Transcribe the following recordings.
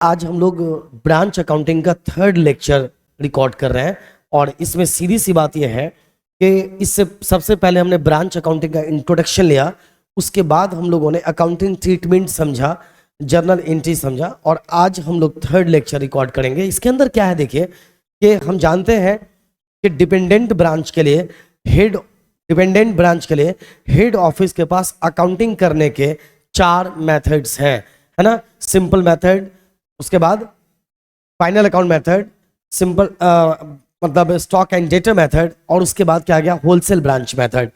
आज हम लोग ब्रांच अकाउंटिंग का थर्ड लेक्चर रिकॉर्ड कर रहे हैं और इसमें सीधी सी बात यह है कि इससे सबसे पहले हमने ब्रांच अकाउंटिंग का इंट्रोडक्शन लिया, उसके बाद हम लोगों ने अकाउंटिंग ट्रीटमेंट समझा, जर्नल एंट्री समझा और आज हम लोग थर्ड लेक्चर रिकॉर्ड करेंगे। इसके अंदर क्या है देखिए कि हम जानते हैं कि डिपेंडेंट ब्रांच के लिए हेड ऑफिस के पास अकाउंटिंग करने के 4 मेथड्स हैं, है ना। सिंपल मेथड, उसके बाद फाइनल अकाउंट मेथड, सिंपल मतलब स्टॉक एंड डेटा मेथड और उसके बाद क्या आ गया, होलसेल ब्रांच मेथड।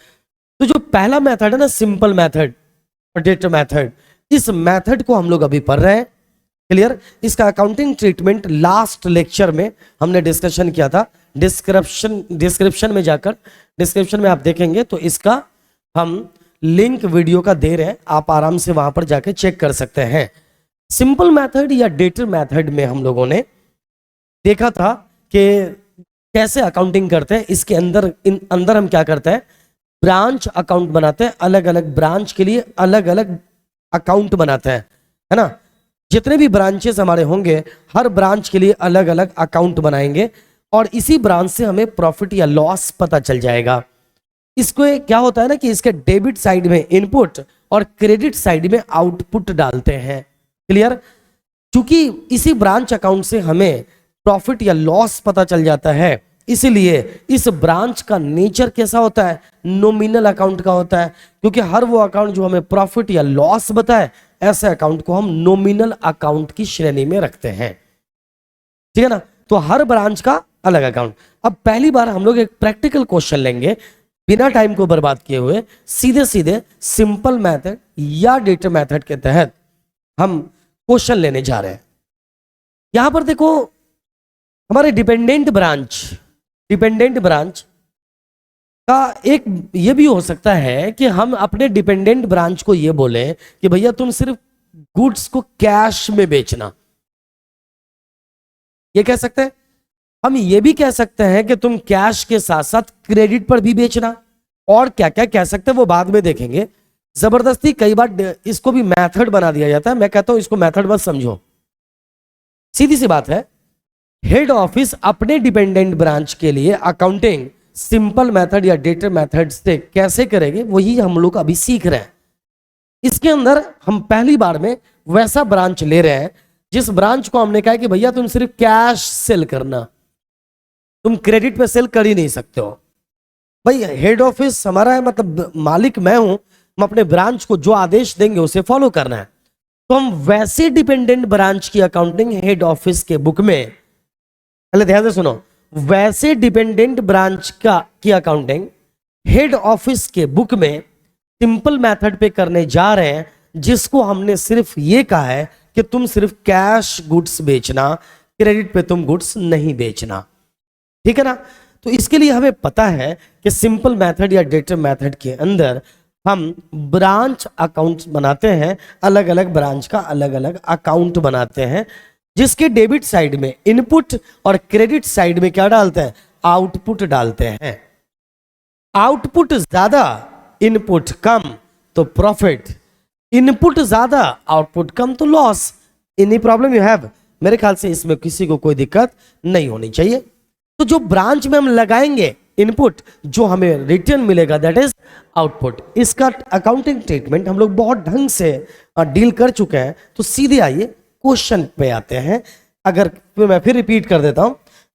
तो जो पहला मेथड है ना, सिंपल मेथड और डेटा मेथड, इस मेथड को हम लोग अभी पढ़ रहे हैं। क्लियर। इसका अकाउंटिंग ट्रीटमेंट लास्ट लेक्चर में हमने डिस्कशन किया था। डिस्क्रिप्शन में आप देखेंगे तो इसका हम लिंक वीडियो का दे रहे हैं, आप आराम से वहां पर जाके चेक कर सकते हैं। सिंपल मेथड या डेटा मेथड में हम लोगों ने देखा था कि कैसे अकाउंटिंग करते हैं। इसके अंदर हम क्या करते हैं, ब्रांच अकाउंट बनाते हैं, अलग अलग ब्रांच के लिए अलग अलग अकाउंट बनाते हैं, है ना। जितने भी ब्रांचेस हमारे होंगे हर ब्रांच के लिए अलग अलग अकाउंट बनाएंगे और इसी ब्रांच से हमें प्रॉफिट या लॉस पता चल जाएगा। इसको क्या होता है ना कि इसके डेबिट साइड में इनपुट और क्रेडिट साइड में आउटपुट डालते हैं। क्लियर। क्योंकि इसी ब्रांच अकाउंट से हमें प्रॉफिट या लॉस पता चल जाता है, इसलिए इस ब्रांच का नेचर कैसा होता है, नॉमिनल अकाउंट का होता है। क्योंकि हर वो अकाउंट जो हमें प्रॉफिट या लॉस बताए, ऐसे अकाउंट को हम नॉमिनल अकाउंट की श्रेणी में रखते हैं। ठीक है ना। तो हर ब्रांच का अलग अकाउंट। अब पहली बार हम लोग एक प्रैक्टिकल क्वेश्चन लेंगे, बिना टाइम को बर्बाद किए हुए सीधे सीधे सिंपल मेथड या डेटा मेथड के तहत हम क्वेश्चन लेने जा रहे हैं। यहां पर देखो, हमारे डिपेंडेंट ब्रांच का एक ये भी हो सकता है कि हम अपने डिपेंडेंट ब्रांच को ये बोले कि भैया तुम सिर्फ गुड्स को कैश में बेचना, ये कह सकते हैं। हम ये भी कह सकते हैं कि तुम कैश के साथ साथ क्रेडिट पर भी बेचना, और क्या क्या कह सकते हैं वो बाद में देखेंगे। जबरदस्ती कई बार इसको भी मेथड बना दिया जाता है। मैं कहता हूं इसको मेथड मत समझो, सीधी सी बात है। हेड ऑफिस अपने डिपेंडेंट ब्रांच के लिए अकाउंटिंग सिंपल मेथड या डेटा मेथड से कैसे करेंगे, वही हम लोग अभी सीख रहे हैं। इसके अंदर हम पहली बार में वैसा ब्रांच ले रहे हैं जिस ब्रांच को हमने कहा कि भैया तुम सिर्फ कैश सेल करना, तुम क्रेडिट पे सेल कर ही नहीं सकते हो। भाई हेड ऑफिस हमारा है, मतलब मालिक मैं हूं, हम अपने ब्रांच को जो आदेश देंगे उसे फॉलो करना है। तो हम वैसे डिपेंडेंट ब्रांच की अकाउंटिंग हेड ऑफिस के बुक में, पहले ध्यान से सुनो, वैसे डिपेंडेंट ब्रांच की अकाउंटिंग हेड ऑफिस के बुक में सिंपल मेथड पे करने जा रहे हैं, जिसको हमने सिर्फ ये कहा है कि तुम सिर्फ कैश गुड्स बेचना, क्रेडिट पे तुम गुड्स नहीं बेचना। ठीक है ना। तो इसके लिए हमें पता है कि सिंपल मेथड या डेटा मेथड के अंदर हम ब्रांच अकाउंट बनाते हैं, अलग अलग ब्रांच का अलग अलग अकाउंट बनाते हैं, जिसके डेबिट साइड में इनपुट और क्रेडिट साइड में क्या डालते हैं, आउटपुट डालते हैं। आउटपुट ज्यादा इनपुट कम तो प्रॉफिट, इनपुट ज्यादा आउटपुट कम तो loss. Any problem you have? मेरे ख्याल से इसमें किसी को कोई दिक्कत नहीं होनी चाहिए। तो जो ब्रांच में हम लगाएंगे इनपुट, जो हमें रिटर्न मिलेगा दैट इज आउटपुट। इसका अकाउंटिंग ट्रीटमेंट हम लोग बहुत ढंग से डील कर चुके हैं। तो सीधे आइए क्वेश्चन पे आते हैं। अगर मैं फिर रिपीट कर देता हूं,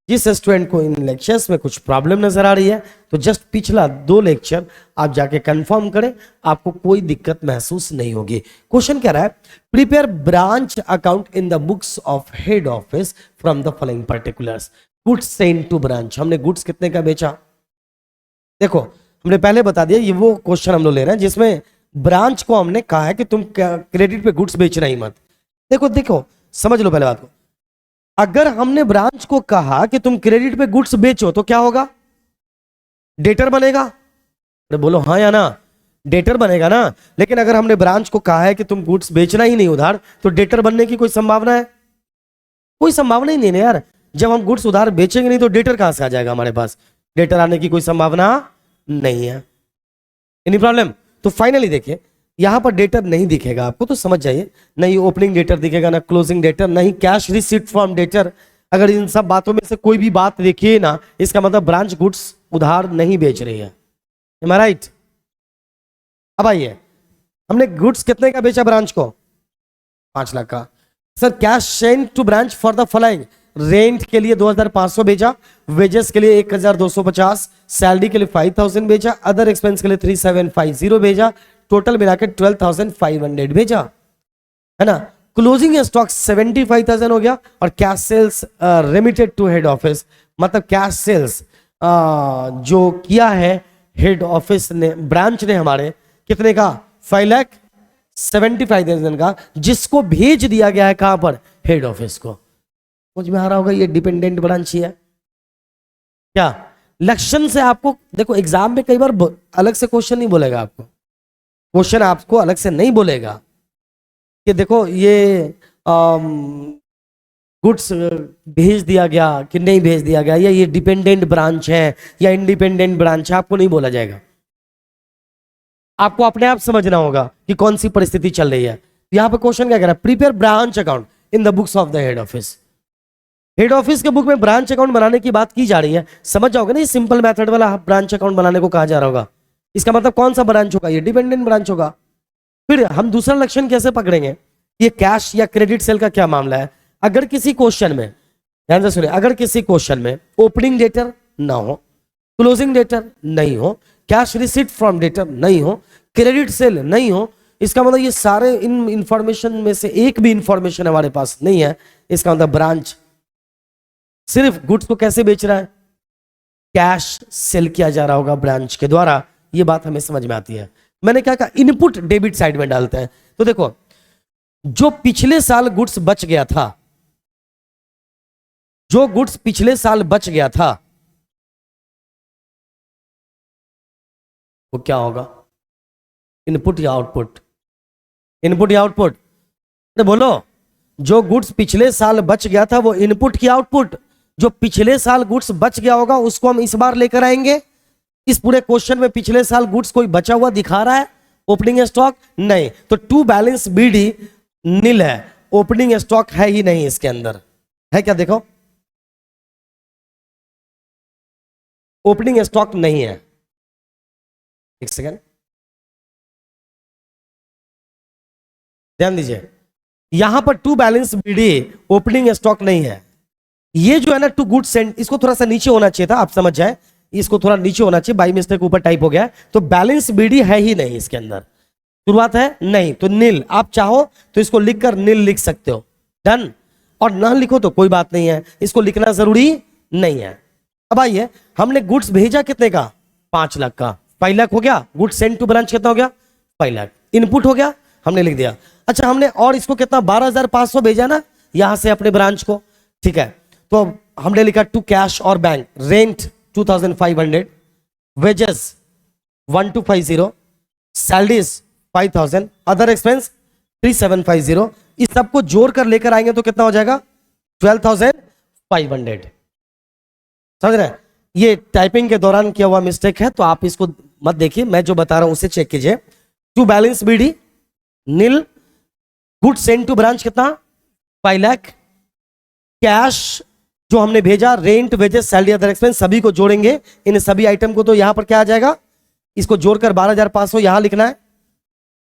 जिस स्टूडेंट को इन लेक्चर्स में कुछ प्रॉब्लम नजर आ रही है तो जस्ट पिछला 2 लेक्चर आप जाके कंफर्म करें, आपको कोई दिक्कत महसूस नहीं होगी। क्वेश्चन कह रहा है, prepare branch account in the books of head office from the following particulars. Goods send to branch, हमने गुड्स कितने का बेचा, देखो हमने पहले बता दिया। ये वो क्वेश्चन हम लोग ले रहे हैं जिसमें ब्रांच को हमने कहा है कि तुम क्रेडिट पे गुड्स बेचना ही मत। देखो समझ लो पहले बात को। अगर हमने ब्रांच को कहा कि तुम क्रेडिट पे गुड्स बेचो तो क्या होगा, डेटर बनेगा। अरे बोलो हाँ या ना, डेटर बनेगा ना। लेकिन अगर हमने ब्रांच को कहा है कि तुम गुड्स बेचना ही नहीं उधार, तो डेटर बनने की कोई संभावना है? कोई संभावना ही नहीं ना यार। जब हम गुड्स उधार बेचेंगे नहीं तो डेटर कहां से आ जाएगा हमारे पास? डेटर आने की कोई संभावना नहीं है। Any problem? तो फाइनली देखिए यहां पर डेटर नहीं दिखेगा आपको, तो समझ जाइए, नहीं ओपनिंग डेटर दिखेगा, ना क्लोजिंग डेटर, नहीं कैश रिसीट फ्रॉम डेटर। अगर इन सब बातों में से कोई भी बात देखिए ना, इसका मतलब ब्रांच गुड्स उधार नहीं बेच रही है। Am I right? अब आइए, हमने गुड्स कितने का बेचा ब्रांच को? 5 लाख का। Sir cash send to branch for the following, rent के लिए 2500 भेजा, वेजेस के लिए 1250, सैलरी के लिए 5000 भेजा, अदर एक्सपेंस के लिए 3750 भेजा, टोटल मिला के 12500 भेजा, है ना। क्लोजिंग स्टॉक 75,000 हो गया, और cash sales remitted to head office, मतलब कैश सेल्स जो किया है हेड ऑफिस ने, ब्रांच ने हमारे, कितने का? 5,75,000 का, जिसको भेज दिया गया है कहां पर? हेड ऑफिस को। समझ में आ रहा होगा, ये डिपेंडेंट ब्रांच ही है क्या? लक्षण से आपको देखो, एग्जाम में कई बार अलग से क्वेश्चन नहीं बोलेगा आपको, क्वेश्चन आपको अलग से नहीं बोलेगा कि देखो ये गुड्स भेज दिया गया कि नहीं भेज दिया गया, या ये डिपेंडेंट ब्रांच है या इंडिपेंडेंट ब्रांच है, आपको नहीं बोला जाएगा। आपको अपने आप समझना होगा कि कौन सी परिस्थिति चल रही है। यहां पर क्वेश्चन क्या कह रहा है? Prepare branch account in the books of the head office. Head office के बुक में ब्रांच अकाउंट बनाने की बात की जा रही है, समझ जाओगे ना, ये सिंपल मेथड वाला ब्रांच अकाउंट बनाने को कहा जा रहा होगा। इसका मतलब कौन सा ब्रांच होगा? ये डिपेंडेंट ब्रांच होगा। फिर हम दूसरा लक्षण कैसे पकड़ेंगे? ये कैश या क्रेडिट सेल का क्या मामला है? अगर किसी क्वेश्चन में, ध्यान से सुनिए, अगर किसी क्वेश्चन में ओपनिंग डेटर ना हो, क्लोजिंग डेटर नहीं हो, कैश रिसीट फ्रॉम डेटर नहीं हो, क्रेडिट सेल नहीं हो, इसका मतलब ये सारे इन इंफॉर्मेशन में से एक भी इंफॉर्मेशन हमारे पास नहीं है, इसका मतलब ब्रांच सिर्फ गुड्स को कैसे बेच रहा है? कैश सेल किया जा रहा होगा ब्रांच के द्वारा। ये बात हमें समझ में आती है। मैंने क्या कहा? इनपुट डेबिट साइड में डालते हैं। तो देखो, जो पिछले साल गुड्स बच गया था, जो गुड्स पिछले साल बच गया था, वो क्या होगा? इनपुट या आउटपुट? इनपुट या आउटपुट? बोलो, जो गुड्स पिछले साल बच गया था वो इनपुट की आउटपुट? जो पिछले साल गुड्स बच गया होगा उसको हम इस बार लेकर आएंगे। इस पूरे क्वेश्चन में पिछले साल गुड्स कोई बचा हुआ दिखा रहा है? ओपनिंग स्टॉक नहीं, तो टू बैलेंस बीडी नील है, ओपनिंग स्टॉक है ही नहीं इसके अंदर, है क्या? देखो, ओपनिंग स्टॉक नहीं है। एक सेकेंड ध्यान दीजिए, यहां पर to balance BD opening stock नहीं है। ये जो है ना टू गुड सेंड, इसको थोड़ा सा नीचे होना चाहिए था, आप समझ जाए, इसको थोड़ा नीचे होना चाहिए, बाई मिस्टेक ऊपर टाइप हो गया। तो बैलेंस बीडी है ही नहीं इसके अंदर, शुरुआत है नहीं, तो नील। आप चाहो तो इसको लिखकर नील लिख सकते हो, डन। और ना लिखो तो कोई बात नहीं है, इसको लिखना जरूरी नहीं है। अब आइए, हमने गुड्स भेजा कितने का? 5 लाख का। 5 लाख हो गया। गुड्स सेंड टू ब्रांच कितना हो गया? 5 लाख। इनपुट हो गया, हमने लिख दिया। अच्छा, हमने और इसको कितना? 12,500 भेजा ना यहां से अपने ब्रांच को, ठीक है। तो हमने लिखा टू कैश और bank, rent 2,500, wages 1,250, salaries 5,000, other expense 3,750। इस सबको जोड़कर लेकर आएंगे तो कितना हो जाएगा? 12,500। समझ रहे हैं? ये टाइपिंग के दौरान किया हुआ मिस्टेक है, तो आप इसको मत देखिए, मैं जो बता रहा हूं उसे चेक कीजिए। To balance BD nil, good send to branch कितना? 5 लाख। कैश जो हमने भेजा, rent, wages, salary, other expense, सभी को जोड़ेंगे, इन सभी आइटम को, तो यहां पर क्या आ जाएगा? इसको जोड़कर 12,500 यहां लिखना है,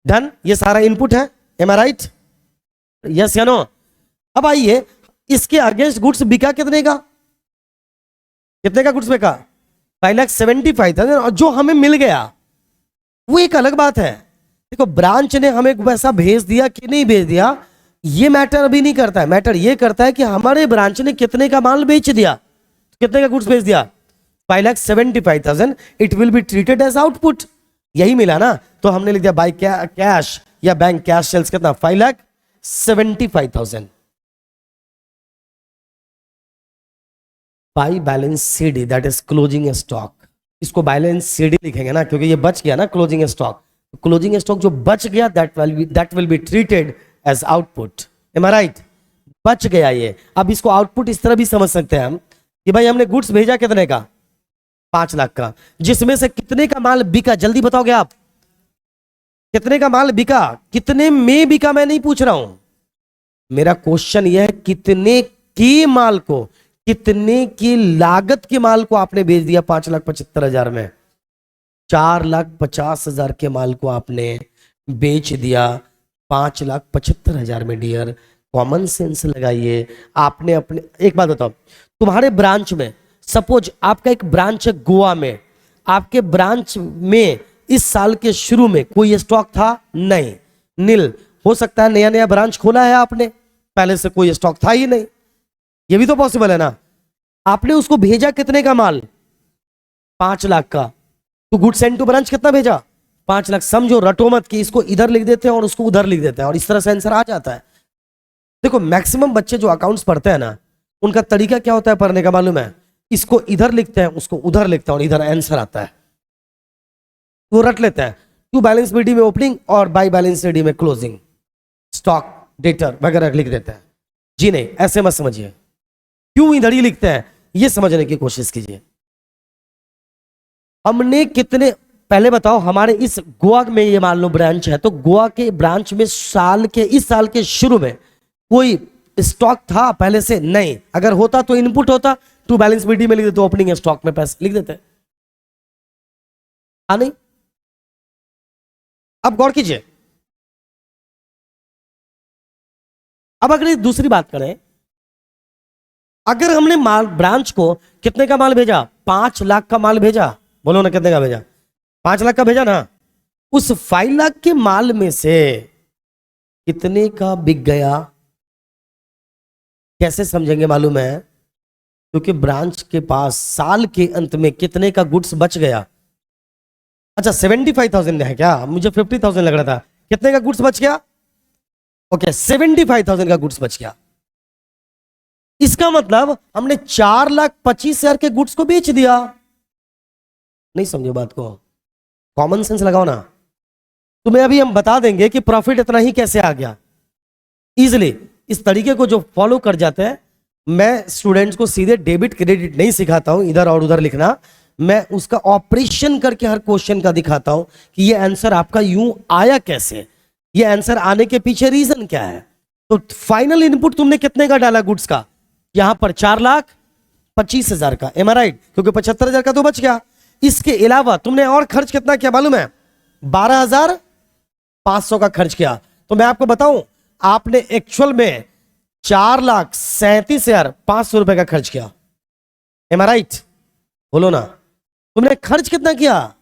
डन। ये सारा इनपुट है, एम आई राइट? यस या नो? अब आइए, इसके अगेंस्ट गुड्स बिका कितने का? कितने का गुड्स बिका? 5,75,000। और जो हमें मिल गया वो एक अलग बात है। देखो, ब्रांच ने हमें वैसा भेज दिया कि नहीं भेज दिया, ये मैटर अभी नहीं करता है। मैटर ये करता है कि हमारे ब्रांच ने कितने का माल बेच दिया, कितने का गुड्स बेच दिया? 5,75,000। It will be treated as output. यही मिला ना, तो हमने लिख दिया बाय कैश या बैंक कैश सेल्स कितना? 5,75,000 by balance CD, that is closing stock. इसको बैलेंस सीडी लिखेंगे ना, क्योंकि ये बच गया ना क्लोजिंग स्टॉक। क्लोजिंग स्टॉक जो बच गया, that will be treated as output. Am I right? बच गया ये। अब इसको आउटपुट इस तरह भी समझ सकते हैं हम कि भाई हमने गुड्स भेजा कितने का? 5 लाख का, जिसमें से कितने का माल बिका? जल्दी बताओगे आप, कितने का माल बिका, कितने में बिका मैं नहीं पूछ रहा हूं, मेरा क्वेश्चन यह है कितने के माल को, कितने की लागत के माल को आपने बेच दिया 5,75,000 में। 4,50,000 के माल को आपने बेच दिया 5,75,000 में। डियर, कॉमन सेंस लगाइए। आपने अपने, एक बात बताओ, तुम्हारे ब्रांच में, सपोज आपका एक ब्रांच है गोवा में, आपके ब्रांच में इस साल के शुरू में कोई स्टॉक था नहीं, नील। हो सकता है नया नया ब्रांच खोला है आपने, पहले से कोई स्टॉक था ही नहीं, ये भी तो पॉसिबल है ना। आपने उसको भेजा कितने का माल, 5 लाख का, तो गुड सेंड टू ब्रांच कितना भेजा, 5 लाख। समझो, रटो मत कि इसको इधर लिख देते हैं और उसको उधर लिख देते हैं और इस तरह से आंसर आ जाता है। देखो मैक्सिमम बच्चे जो अकाउंट्स पढ़ते हैं ना, उनका तरीका क्या होता है पढ़ने का मालूम है, इसको इधर लिखते हैं, उसको उधर लिखते हैं और इधर आंसर आता है, वो रट लेते हैं। टू बैलेंस बीडी में ओपनिंग और बाई बैलेंस बीडी में क्लोजिंग, स्टॉक डेटर वगैरह लिख देते हैं। जी नहीं, ऐसे मत समझिए, क्यों इधर ही लिखते हैं ये समझने की कोशिश कीजिए। हमने कितने, पहले बताओ, हमारे इस गोवा में ये मान लो ब्रांच है, तो गोवा के ब्रांच में इस साल के शुरू में कोई स्टॉक था पहले से नहीं, अगर होता तो इनपुट होता, टू बैलेंस बीडी में लिख देते, ओपनिंग स्टॉक में पैसे लिख देते। हाँ नहीं, अब गौर कीजिए। अब अगर एक दूसरी बात करें, अगर हमने माल, ब्रांच को कितने का माल भेजा, 5 लाख का माल भेजा, बोलो ना कितने का भेजा, 5 लाख का भेजा ना, उस 5 लाख के माल में से कितने का बिक गया, कैसे समझेंगे मालूम है, क्योंकि ब्रांच के पास साल के अंत में कितने का गुड्स बच गया। अच्छा 75,000 है क्या, मुझे 50,000 लग रहा था, कितने का गुड्स बच गया, ओके 75,000 का गुड्स बच गया। इसका मतलब हमने 4,25,000 के गुड्स को बेच दिया। नहीं समझो बात को, कॉमन सेंस लगाओ ना। तुम्हें अभी हम बता देंगे कि प्रॉफिट इतना ही कैसे आ गया इजिली। इस तरीके को जो फॉलो कर जाते हैं, मैं स्टूडेंट्स को सीधे डेबिट क्रेडिट नहीं सिखाता हूं इधर और उधर लिखना, मैं उसका ऑपरेशन करके हर क्वेश्चन का दिखाता हूं कि ये आंसर आपका यूं आया कैसे, ये आंसर आने के पीछे रीजन क्या है। तो फाइनल इनपुट तुमने कितने का डाला गुड्स का, यहां पर 4,25,000 का, एम आई राइट, क्योंकि 75,000 का तो बच गया। इसके अलावा तुमने और खर्च कितना किया मालूम है, 12,500 का खर्च किया। तो मैं आपको बताऊं, आपने एक्चुअल में 4,37,500 रुपए का खर्च किया, एम आई राइट, बोलो ना। तुमने खर्च कितना किया,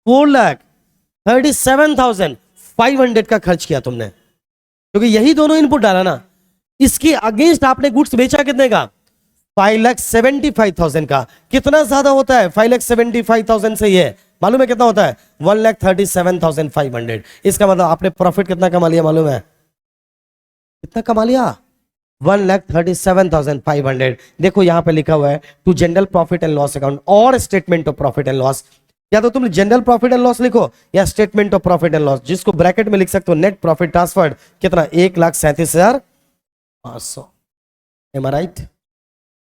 4,37,500 का खर्च किया तुमने, क्योंकि यही दोनों इनपुट डाला ना। इसके अगेंस्ट आपने गुड्स बेचा कितने का, 5,75,000 का। कितना ज्यादा होता है 5,75,000 से, ये मालूम है कितना होता है, 1,37,500। इसका मतलब आपने प्रॉफिट कितना कमा लिया मालूम है, कितना कमा लिया, 1,37,500। देखो यहां पे लिखा हुआ है to general profit and loss account और statement of profit and loss. या तो तुम जनरल प्रॉफिट एंड लॉस लिखो या statement of profit and loss, जिसको ब्रैकेट में लिख सकते हो नेट प्रॉफिट ट्रांसफर्ड कितना, 1,37,500। Am I right.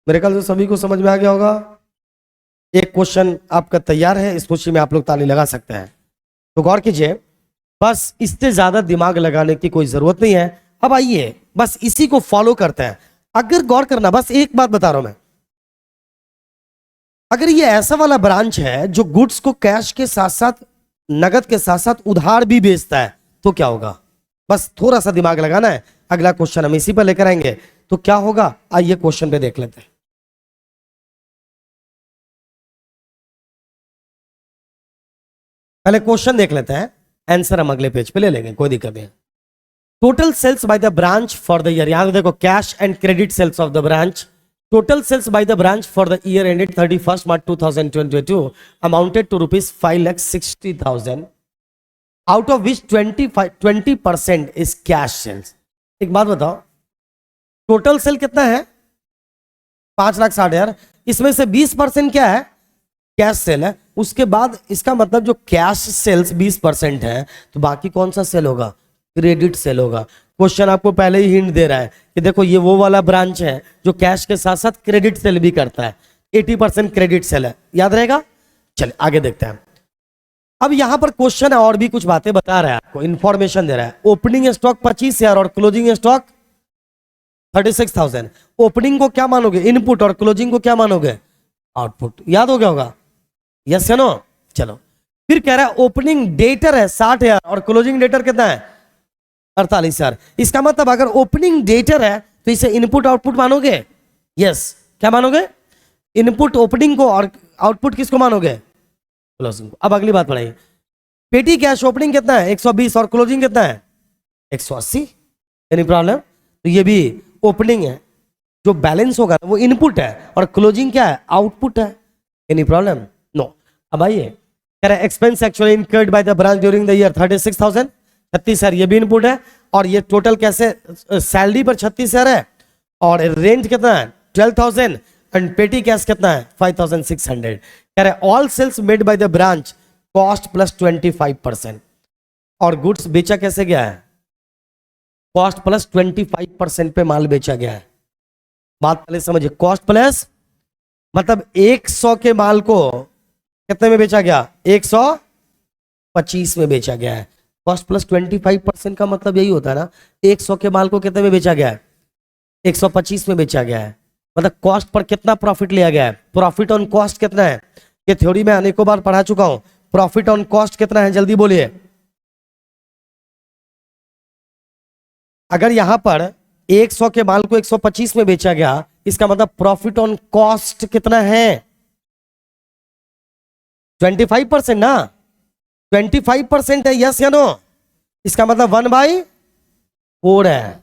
मेरे ख्याल से सभी को समझ में आ गया होगा। एक क्वेश्चन आपका तैयार है, इस क्वेश्चन में आप लोग ताली लगा सकते हैं। तो गौर कीजिए, बस इससे ज्यादा दिमाग लगाने की कोई जरूरत नहीं है। अब आइए बस इसी को फॉलो करते हैं। अगर गौर करना, बस एक बात बता रहा हूं मैं, अगर ये ऐसा वाला ब्रांच है जो गुड्स को कैश के साथ साथ, नगद के साथ साथ उधार भी बेचता है, तो क्या होगा, बस थोड़ा सा दिमाग लगाना है। अगला क्वेश्चन हम इसी पर लेकर आएंगे, तो क्या होगा आइए क्वेश्चन पे देख लेते हैं। पहले क्वेश्चन देख लेते हैं, आंसर हम अगले पेज पे ले लेंगे, कोई दिक्कत नहीं। Total sales by the branch for the year, यहां देखो cash and credit sales of the branch. Total sales by the branch for the year ended 31 March 2022 amounted to rupees 5,60,000, out of which 20% is cash sales. एक बात बताओ, total sale कितना है, 5,60,000, इसमें से 20% क्या है, कैश सेल है। उसके बाद इसका मतलब जो कैश सेल्स 20% है, तो बाकी कौन सा सेल होगा, क्रेडिट सेल होगा। क्वेश्चन आपको पहले ही हिंट दे रहा है कि देखो ये वो वाला ब्रांच है जो कैश के साथ साथ क्रेडिट सेल भी करता है, 80% क्रेडिट सेल है, याद रहेगा। चलिए आगे देखते हैं। अब यहां पर क्वेश्चन है और भी कुछ बातें बता रहा है, आपको इंफॉर्मेशन दे रहा है। ओपनिंग स्टॉक 25,000 और क्लोजिंग स्टॉक 36,000। ओपनिंग को क्या मानोगे? इनपुट। और क्लोजिंग को क्या मानोगे? आउटपुट। याद हो गया होगा? यस या नो? चलो फिर कह रहा है ओपनिंग डेटर है 60,000 और क्लोजिंग डेटर कितना है? 48,000। इसका मतलब अगर ओपनिंग डेटर है तो इसे इनपुट आउटपुट मानोगे? यस। क्या मानोगे? इनपुट ओपनिंग को और आउटपुट किसको मानोगे? क्लोजिंग को। अब अगली बात पढ़ाइए। पेटी कैश ओपनिंग कितना है? 120 और क्लोजिंग कितना है? 180। Any problem? तो ये भी ओपनिंग है, जो बैलेंस होगा वो इनपुट है, और क्लोजिंग क्या है? आउटपुट है। Any problem? नो। अब आइए, कह रहा है expense actually incurred by the branch during the year 36,000। 36,000 ये भी इनपुट है, और ये टोटल कैसे? सैलरी पर 36,000 है, और रेंट कितना है? 12,000, एंड पेटी कैश कितना है? 5,600। कह रहे all sales made by the branch cost plus 25%। और गुड्स बेचा कैसे गया है? कॉस्ट प्लस 25% पे माल बेचा गया है। बात पहले समझिए, कॉस्ट प्लस मतलब 100 के माल को कितने में बेचा गया? 125 में बेचा गया है। कॉस्ट प्लस 25% का मतलब यही होता है ना, 100 के माल को कितने में बेचा गया है? 125 में बेचा गया है। मतलब कॉस्ट पर कितना प्रॉफिट लिया गया है? प्रॉफिट ऑन कॉस्ट कितना है? ये थ्योरी में अनेकों बार पढ़ा चुका हूं। प्रॉफिट ऑन कॉस्ट कितना है? जल्दी बोलिए। अगर यहां पर 100 के माल को 125 में बेचा गया, इसका मतलब प्रॉफिट ऑन कॉस्ट कितना है? 25% ना? 25% है, यस या नो? इसका मतलब 1/4 है।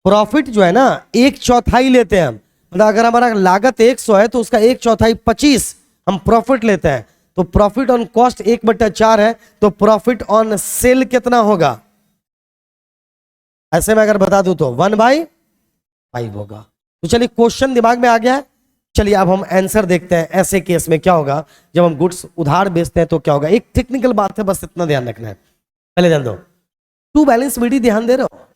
प्रॉफिट जो है ना 1/4 लेते हैं हम। मतलब अगर हमारा लागत 100 है तो उसका 1/4 25 हम प्रॉफिट लेते हैं। तो प्रॉफिट ऑन कॉस्ट 1/4 है, तो प्रॉफिट ऑन सेल कितना होगा? ऐसे में अगर बता दूं तो 1/5 होगा। तो चलिए, क्वेश्चन दिमाग में आ गया है। चलिए अब हम आंसर देखते हैं। ऐसे केस में क्या होगा जब हम गुड्स उधार बेचते हैं तो क्या होगा? एक टेक्निकल बात है, बस इतना ध्यान रखना है। पहले ध्यान दो, टू बैलेंस बीडी ध्यान दे रहे हो?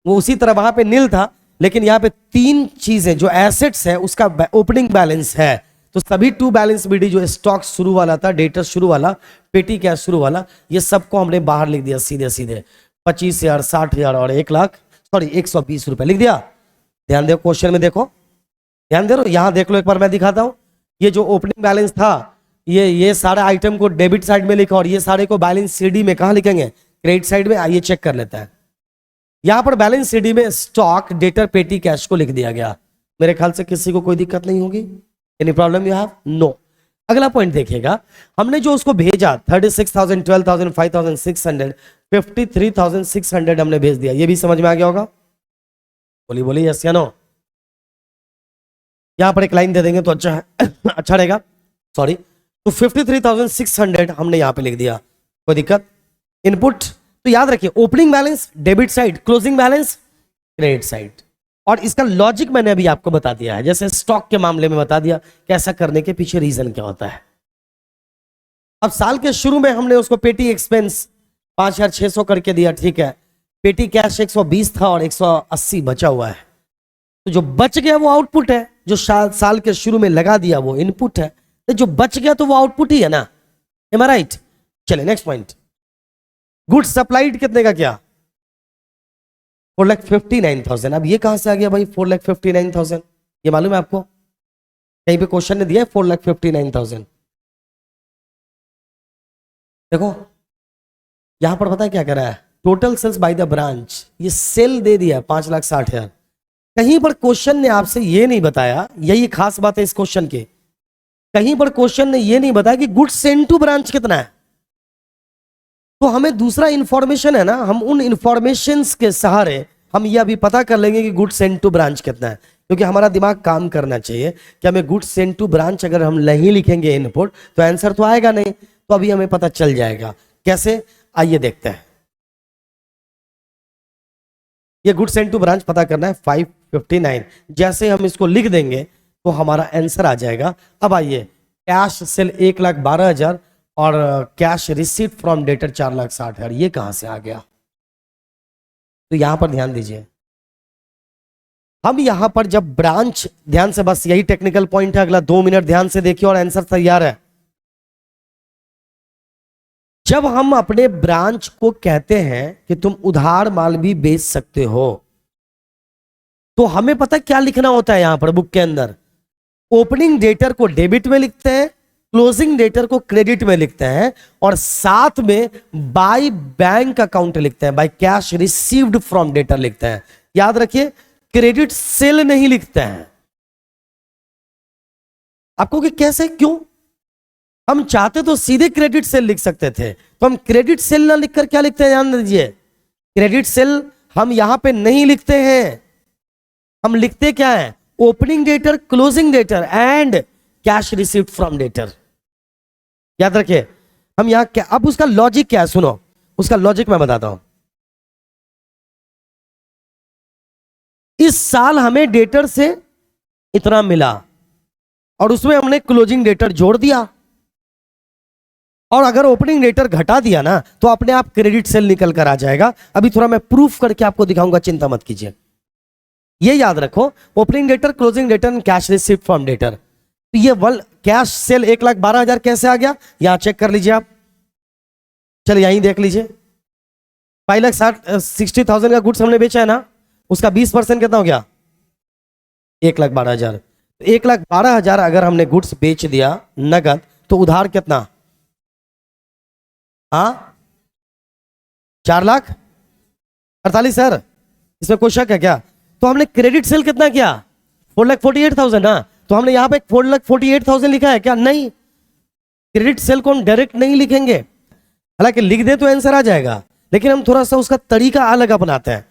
वो उसी तरह वहां पे नील था, लेकिन यहाँ पे 3 चीजें जो एसेट्स है उसका ओपनिंग बैलेंस है। तो सभी टू बैलेंस बीडी, जो स्टॉक शुरू वाला था, डेटर शुरू वाला, पेटी कैश शुरू वाला, ये सबको हमने बाहर लिख दिया सीधे सीधे। 25,000, 60,000 और 120 रुपए लिख दिया। ध्यान दो, क्वेश्चन में देखो, ध्यान दे रहे हो? यहां देख लो एक बार, मैं दिखाता हूं। ये जो ओपनिंग बैलेंस था, ये सारे आइटम को डेबिट साइड में लिखा, और ये सारे को बैलेंस सीडी में कहां लिखेंगे? क्रेडिट साइड में। आइए चेक कर लेता है। यहां पर बैलेंस सीडी में स्टॉक, डेटर, पेटी कैश को लिख दिया गया। मेरे ख्याल से किसी को कोई दिक्कत नहीं होगी। Any problem you have? No. अगला पॉइंट देखिएगा, हमने जो उसको भेजा 36,000, 12,000, 5,600, 53,600 हमने भेज दिया। ये भी समझ में आ गया होगा? बोली बोली यस या नो? यहां पर एक लाइन दे देंगे तो अच्छा है अच्छा रहेगा। सॉरी, तो 53,600 हमने यहां पे लिख दिया। कोई दिक्कत? इनपुट तो याद रखिए, opening balance debit side, closing balance credit side. और इसका लॉजिक मैंने अभी आपको बता दिया है, जैसे स्टॉक के मामले में बता दिया कि ऐसा करने के पीछे रीजन क्या होता है। अब साल के शुरू में हमने उसको पेटी एक्सपेंस 5,600 करके दिया, ठीक है। पेटी कैश 120 था और 180 बचा हुआ है। तो जो बच गया वो आउटपुट है, जो साल के शुरू में लगा दिया वो इनपुट है, तो जो बच गया तो वो आउटपुट ही है ना। M I right? चलिए नेक्स्ट पॉइंट, गुड्स सप्लाइड कितने का? क्या? 4,59,000। अब ये कहां से आ गया भाई 4,59,000? ये मालूम है आपको? कहीं पे क्वेश्चन ने दिया है 4,59,000? देखो यहां पर पता है क्या कर रहा है? Total sales by the branch, ये सेल दे दिया 5,60,000। कहीं पर क्वेश्चन ने आपसे ये नहीं बताया, यही खास बात है इस क्वेश्चन के, कहीं पर क्वेश्चन ने ये नहीं बताया कि गुड्स सेंड टू ब्रांच कितना है। तो हमें दूसरा इंफॉर्मेशन है ना, हम उन इंफॉर्मेशन के सहारे हम ये अभी पता कर लेंगे कि गुड्स सेंड टू ब्रांच कितना है। क्योंकि हमारा दिमाग काम करना चाहिए कि हमें गुड्स सेंड टू ब्रांच अगर हम नहीं लिखेंगे इनपुट तो आंसर तो आएगा नहीं। तो अभी हमें पता चल जाएगा कैसे, आइए देखते हैं। ये गुड्स सेंड टू ब्रांच पता करना है 559। जैसे हम इसको लिख देंगे तो हमारा आंसर आ जाएगा। अब आइए, कैश सेल 1,12,000 और कैश रिसीट फ्रॉम डेटर 4,60,000, ये कहां से आ गया? तो यहां पर ध्यान दीजिए, हम यहां पर जब ब्रांच, ध्यान से, बस यही टेक्निकल पॉइंट है, अगला 2 मिनट ध्यान से देखिए और आंसर तैयार है। जब हम अपने ब्रांच को कहते हैं कि तुम उधार माल भी बेच सकते हो, तो हमें पता है क्या लिखना होता है यहां पर बुक के अंदर। ओपनिंग डेटर को डेबिट में लिखते हैं, क्लोजिंग डेटर को क्रेडिट में लिखते हैं, और साथ में बाय बैंक अकाउंट लिखते हैं, by cash received from debtor लिखते हैं। याद रखिए, क्रेडिट सेल नहीं लिखते हैं। आपको कि कैसे, क्यों? हम चाहते तो सीधे क्रेडिट सेल लिख सकते थे, तो हम क्रेडिट सेल ना लिखकर क्या लिखते हैं, ध्यान दीजिए। क्रेडिट सेल हम यहां पे नहीं लिखते हैं, हम लिखते क्या है, opening debtor, closing debtor and cash received from debtor. याद रखिए, हम यहां क्या, अब उसका लॉजिक क्या है, सुनो, उसका लॉजिक मैं बताता हूं। इस साल हमें डेटर से इतना मिला और उसमें हमने क्लोजिंग डेटर जोड़ दिया, और अगर ओपनिंग डेटर घटा दिया ना तो अपने आप क्रेडिट सेल निकल कर आ जाएगा। अभी थोड़ा मैं प्रूफ करके आपको दिखाऊंगा, चिंता मत कीजिए। ये याद रखो, opening debtor, closing debtor and cash received from debtor. तो ये कैश सेल 1,12,000 कैसे आ गया, यहां चेक कर लीजिए आप। चलिए यहीं देख लीजिए, 5,60,000 का गुड्स हमने बेचा है ना, उसका 20% कितना हो गया, 1,12,000। 1,12,000 अगर हमने गुड्स बेच दिया नगद, तो उधार कितना, हाँ 4,48,000। इसमें कोई शक है क्या? तो हमने क्रेडिट सेल कितना किया, 4,48,000 ना, तो हमने यहां पे 4,48,000 लिखा है क्या? नहीं, क्रेडिट सेल को हम डायरेक्ट नहीं लिखेंगे, हालांकि लिख दे तो आंसर आ जाएगा, लेकिन हम थोड़ा सा उसका तरीका अलग अपनाते हैं।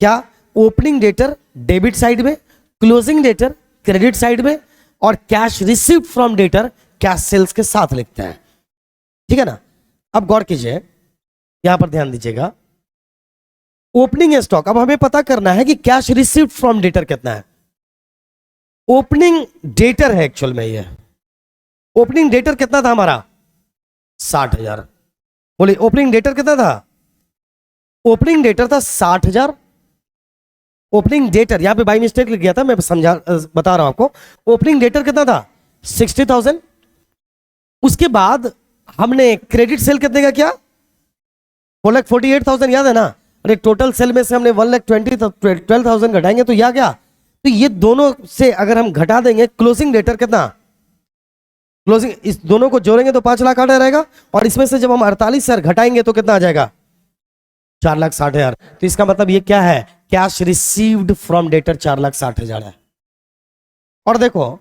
क्या? ओपनिंग डेटर डेबिट साइड में, क्लोजिंग डेटर क्रेडिट साइड में, और cash received from debtor cash sales के साथ लिखते हैं। ठीक है ना? अब गौर कीजिए, यहां पर ध्यान दीजिएगा, ओपनिंग स्टॉक, अब हमें पता करना है कि कैश रिसीव्ड फ्रॉम डेटर कितना है। ओपनिंग डेटर है एक्चुअल में, ये ओपनिंग डेटर कितना था हमारा, 60,000। बोले ओपनिंग डेटर कितना था, ओपनिंग डेटर था 60,000। ओपनिंग डेटर यहां पे बाई मिस्टेक लिख गया था, मैं समझा बता रहा हूं आपको। ओपनिंग डेटर कितना था, 60,000। उसके बाद हमने क्रेडिट सेल कितने का किया, 4,48,000, याद है ना? अरे टोटल सेल में से हमने 1,12,000 घटाएंगे तो क्या, तो ये दोनों से अगर हम घटा देंगे, क्लोजिंग डेटर कितना, क्लोजिंग, इस दोनों को जोड़ेंगे तो 5,08,000 रहेगा, और इसमें से जब हम 48,000 घटाएंगे तो कितना आ जाएगा, 4,60,000। तो इसका मतलब ये क्या है, कैश रिसीव्ड फ्रॉम डेटर 4,60,000 है। और देखो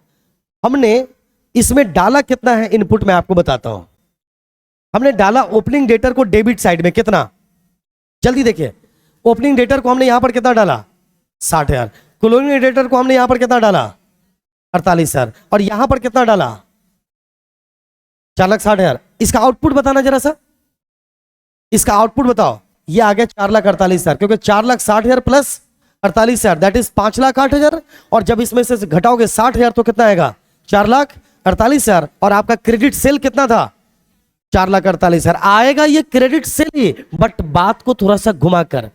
हमने इसमें डाला कितना है इनपुट, में आपको बताता हूं। हमने डाला ओपनिंग डेटर को डेबिट साइड में कितना, जल्दी देखिए, ओपनिंग डेटर को हमने यहां पर कितना डाला, 60,000। क्लोजिंग डेटर को हमने यहां पर कितना डाला, 48,000, और यहां पर कितना डाला, 4,60,000। इसका आउटपुट बताना जरा सा, इसका आउटपुट बताओ। ये आ गया 4,48,000, क्योंकि 4,60,000 प्लस 48,000 दैट इज 5,08,000, और जब इसमें से घटाओगे 60,000 तो कितना आएगा, 4,48,000। और आपका क्रेडिट सेल कितना था, 4,48,000 आएगा, ये क्रेडिट सेल ही, बट बात को थोड़ा सा घुमाकर।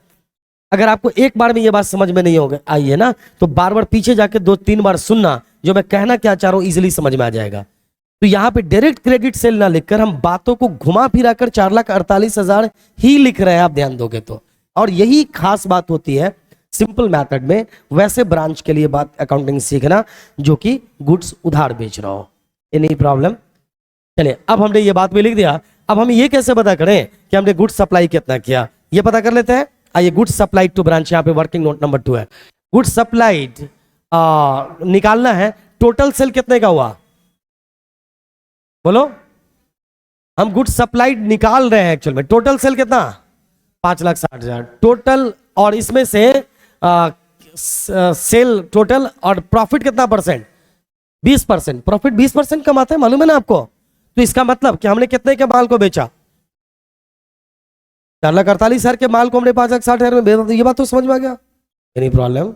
अगर आपको एक बार में ये बात समझ में नहीं होगा आई है ना, तो बार बार पीछे जाके 2-3 बार सुनना, जो मैं कहना क्या चाह रहा हूं इजिली समझ में आ जाएगा। तो यहां पे डायरेक्ट क्रेडिट सेल ना लिखकर हम बातों को घुमा फिरा कर 4,48,000 ही लिख रहे हैं, आप ध्यान दोगे तो। और यही खास बात होती है सिंपल मेथड में, वैसे ब्रांच के लिए बात अकाउंटिंग सीखना जो कि गुड्स उधार बेच रहा हो। Any problem? चलिए अब हमने ये बात भी लिख दिया, अब हम ये कैसे पता करें कि हमने गुड्स सप्लाई कितना किया, ये पता कर लेते हैं। आइए, गुड्स सप्लाइड टू ब्रांच, यहाँ पे वर्किंग नोट नंबर 2 है। गुड्स सप्लाइड निकालना है, टोटल सेल कितने का हुआ, बोलो। हम गुड्स सप्लाइड निकाल रहे हैं, एक्चुअल में टोटल सेल कितना, 5,60,000 टोटल, और इसमें से सेल टोटल, और प्रॉफिट कितना परसेंट, 20%। प्रॉफिट 20% कमाते हैं, मालूम है ना आपको? तो इसका मतलब कि हमने कितने के माल को बेचा, 4,48,000 के माल को हमने 5,60,000 में बेचा। ये बात तो समझ में आ गया, एनी प्रॉब्लम?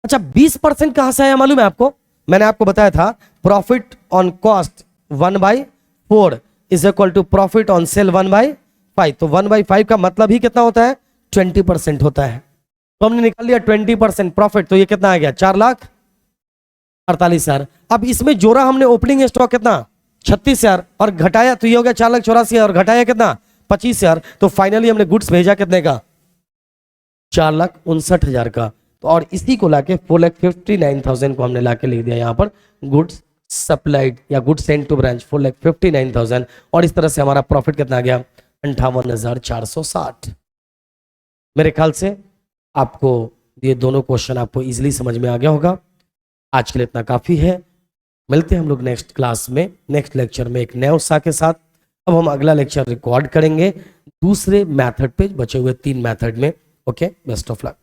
अच्छा, 20% कहां से आया मालूम है आपको? मैंने आपको बताया था profit on cost 1/4 is equal to profit on sale 1/5। तो 1/5 का मतलब ही कितना होता है, 20% होता है। तो हमने निकाल लिया 20% प्रॉफिट, तो ये कितना आ गया, 4,48,000। अब इसमें जोड़ा हमने ओपनिंग स्टॉक कितना, 36,000 और घटाया तो ये हो गया 4,84,000 और घटाया कितना 25,000, तो फाइनली हमने गुड्स भेजा कितने का 4,59,000 का। तो और इसी को लाके 4,59,000 को हमने लाके लिख दिया यहाँ पर गुड्स सप्लाइड या गुड्स सेंड टू ब्रांच 4,59,000 और इस तरह से हमारा प्रॉफिट कितना आ गया 58,460। मेरे ख्याल से आपको ये दोनों क्वेश्चन आपको इजीली समझ में आ गया होगा। आज के लिए इतना काफी है, मिलते हैं हम लोग नेक्स्ट क्लास में, नेक्स्ट लेक्चर में एक नए उत्साह के साथ। अब हम अगला लेक्चर रिकॉर्ड करेंगे दूसरे मेथड पे, बचे हुए 3 मेथड में। Okay, best of luck.